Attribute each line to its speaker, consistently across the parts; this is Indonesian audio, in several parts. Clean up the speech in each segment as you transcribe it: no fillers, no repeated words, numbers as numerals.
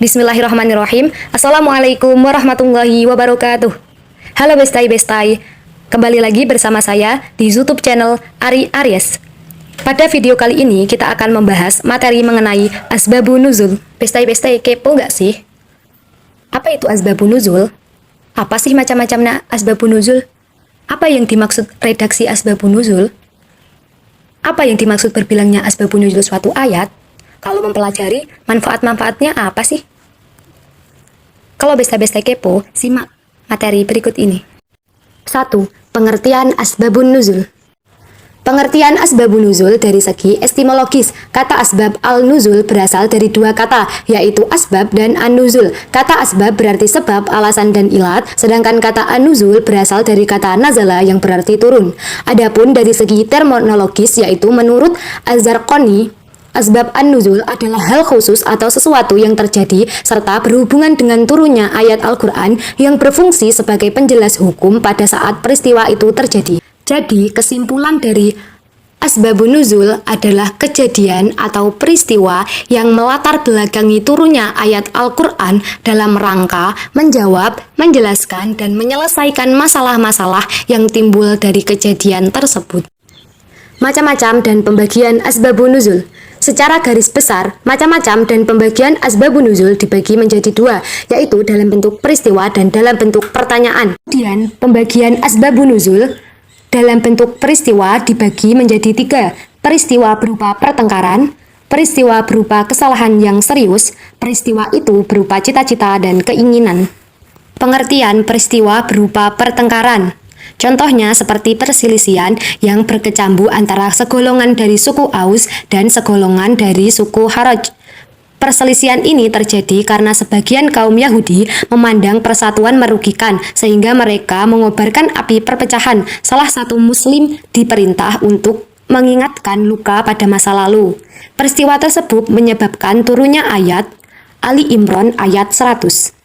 Speaker 1: Bismillahirrahmanirrahim. Assalamualaikum warahmatullahi wabarakatuh. Halo bestai-bestai, kembali lagi bersama saya di YouTube channel Ari Aries. Pada video kali ini kita akan membahas materi mengenai asbabun nuzul. Bestai-bestai kepo nggak sih? Apa itu asbabun nuzul? Apa sih macam-macamnya asbabun nuzul? Apa yang dimaksud redaksi asbabun nuzul? Apa yang dimaksud berbilangnya asbabun nuzul suatu ayat? Kalau mempelajari, manfaat-manfaatnya apa sih? Kalau bestai-bestai kepo, simak materi berikut ini. 1. Pengertian asbabun nuzul. Pengertian asbabun nuzul dari segi etimologis. Kata asbab al-nuzul berasal dari dua kata, yaitu asbab dan an-nuzul. Kata asbab berarti sebab, alasan, dan ilat, sedangkan kata an-nuzul berasal dari kata nazala yang berarti turun. Adapun dari segi terminologis, yaitu menurut Az-Zarqani, asbab an-nuzul adalah hal khusus atau sesuatu yang terjadi serta berhubungan dengan turunnya ayat Al-Quran yang berfungsi sebagai penjelas hukum pada saat peristiwa itu terjadi. Jadi, kesimpulan dari asbabun nuzul adalah kejadian atau peristiwa yang melatar belakangi turunnya ayat Al-Quran dalam rangka menjawab, menjelaskan, dan menyelesaikan masalah-masalah yang timbul dari kejadian tersebut. Macam-macam dan pembagian asbabun nuzul. Secara garis besar, macam-macam dan pembagian asbabun nuzul dibagi menjadi dua, yaitu dalam bentuk peristiwa dan dalam bentuk pertanyaan. Kemudian, pembagian asbabun nuzul dalam bentuk peristiwa dibagi menjadi tiga. Peristiwa berupa pertengkaran, peristiwa berupa kesalahan yang serius, peristiwa itu berupa cita-cita dan keinginan. Pengertian peristiwa berupa pertengkaran. Contohnya seperti perselisihan yang berkecambu antara segolongan dari suku Aus dan segolongan dari suku Kharaj. Perselisihan ini terjadi karena sebagian kaum Yahudi memandang persatuan merugikan sehingga mereka mengobarkan api perpecahan. Salah satu muslim diperintah untuk mengingatkan luka pada masa lalu. Peristiwa tersebut menyebabkan turunnya ayat Ali Imran ayat 100.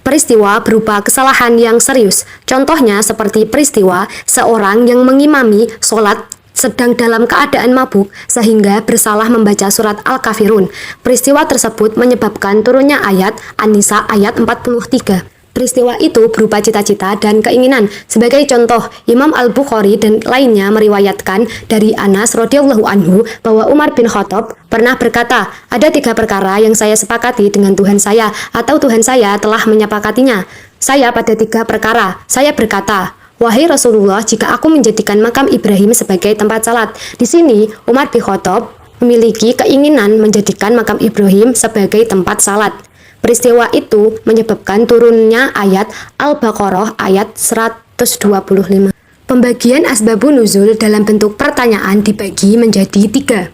Speaker 1: Peristiwa berupa kesalahan yang serius. Contohnya seperti peristiwa seorang yang mengimami sholat sedang dalam keadaan mabuk sehingga bersalah membaca surat Al-Kafirun. Peristiwa tersebut menyebabkan turunnya ayat An-Nisa ayat 43. Peristiwa itu berupa cita-cita dan keinginan. Sebagai contoh, Imam Al-Bukhari dan lainnya meriwayatkan dari Anas radhiyallahu anhu bahwa Umar bin Khattab pernah berkata, ada tiga perkara yang saya sepakati dengan Tuhan saya atau Tuhan saya telah menyepakatinya. Saya pada tiga perkara. Saya berkata, wahai Rasulullah, jika aku menjadikan makam Ibrahim sebagai tempat salat. Di sini, Umar bin Khattab memiliki keinginan menjadikan makam Ibrahim sebagai tempat salat. Peristiwa itu menyebabkan turunnya ayat Al-Baqarah ayat 125. Pembagian asbabun nuzul dalam bentuk pertanyaan dibagi menjadi tiga.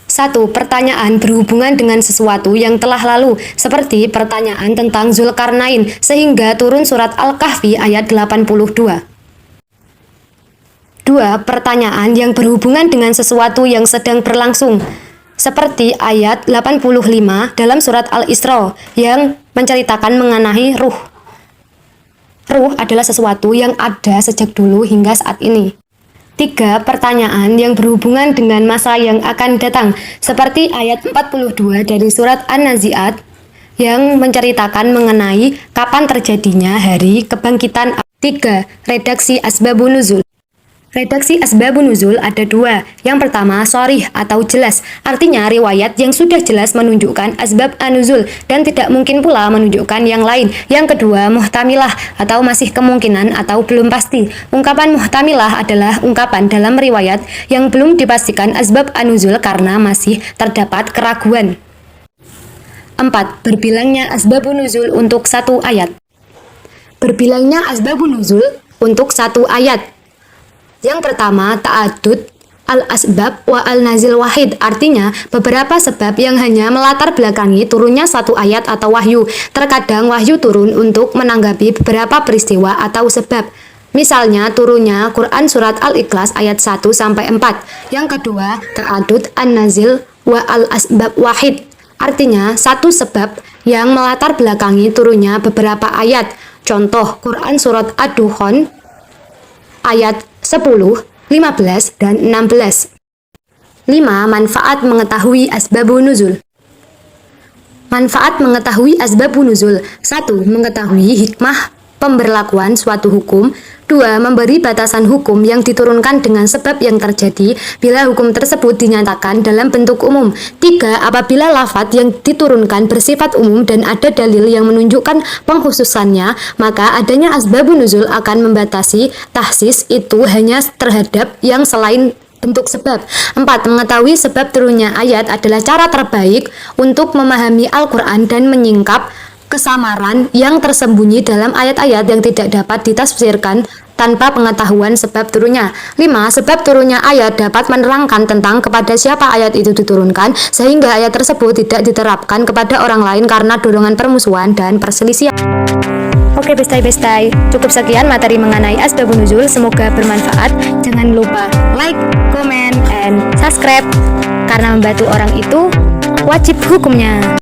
Speaker 1: 1. Pertanyaan berhubungan dengan sesuatu yang telah lalu, seperti pertanyaan tentang Zulkarnain, sehingga turun surat Al-Kahfi ayat 82. 2. Pertanyaan yang berhubungan dengan sesuatu yang sedang berlangsung, seperti ayat 85 dalam surat Al-Isra yang menceritakan mengenai ruh. Ruh adalah sesuatu yang ada sejak dulu hingga saat ini. 3. Pertanyaan yang berhubungan dengan masa yang akan datang, seperti ayat 42 dari surat An-Nazi'at yang menceritakan mengenai kapan terjadinya hari kebangkitan. 3. Redaksi asbabun nuzul. Redaksi asbabun nuzul ada dua. Yang pertama, sharih atau jelas. Artinya riwayat yang sudah jelas menunjukkan asbab an-nuzul dan tidak mungkin pula menunjukkan yang lain. Yang kedua, muhtamilah atau masih kemungkinan atau belum pasti. Ungkapan muhtamilah adalah ungkapan dalam riwayat yang belum dipastikan asbab an-nuzul karena masih terdapat keraguan. 4. Berbilangnya asbabun nuzul untuk satu ayat. Berbilangnya asbabun nuzul untuk satu ayat. Yang pertama, ta'adud al-asbab wa al-nazil wahid, artinya beberapa sebab yang hanya melatar belakangi turunnya satu ayat atau wahyu. Terkadang wahyu turun untuk menanggapi beberapa peristiwa atau sebab. Misalnya turunnya Quran surat Al-Ikhlas ayat 1-4. Yang kedua, ta'adud an-nazil wa al-asbab wahid, artinya satu sebab yang melatar belakangi turunnya beberapa ayat. Contoh Quran surat Ad-Dukhan ayat 10, 15, dan 16. 5. Manfaat mengetahui asbabun nuzul. Manfaat mengetahui asbabun nuzul. 1. Mengetahui hikmah pemberlakuan suatu hukum. 2. Memberi batasan hukum yang diturunkan dengan sebab yang terjadi bila hukum tersebut dinyatakan dalam bentuk umum. 3. Apabila lafadz yang diturunkan bersifat umum dan ada dalil yang menunjukkan pengkhususannya, maka adanya asbabun nuzul akan membatasi tahsis itu hanya terhadap yang selain bentuk sebab. 4. Mengetahui sebab turunnya ayat adalah cara terbaik untuk memahami Al-Quran dan menyingkap kesamaran yang tersembunyi dalam ayat-ayat yang tidak dapat ditafsirkan tanpa pengetahuan sebab turunnya. 5. Sebab turunnya ayat dapat menerangkan tentang kepada siapa ayat itu diturunkan, sehingga ayat tersebut tidak diterapkan kepada orang lain karena dorongan permusuhan dan perselisihan. Oke bestai-bestai, cukup sekian materi mengenai asbabun nuzul, semoga bermanfaat. Jangan lupa like, comment, and subscribe, karena membantu orang itu wajib hukumnya.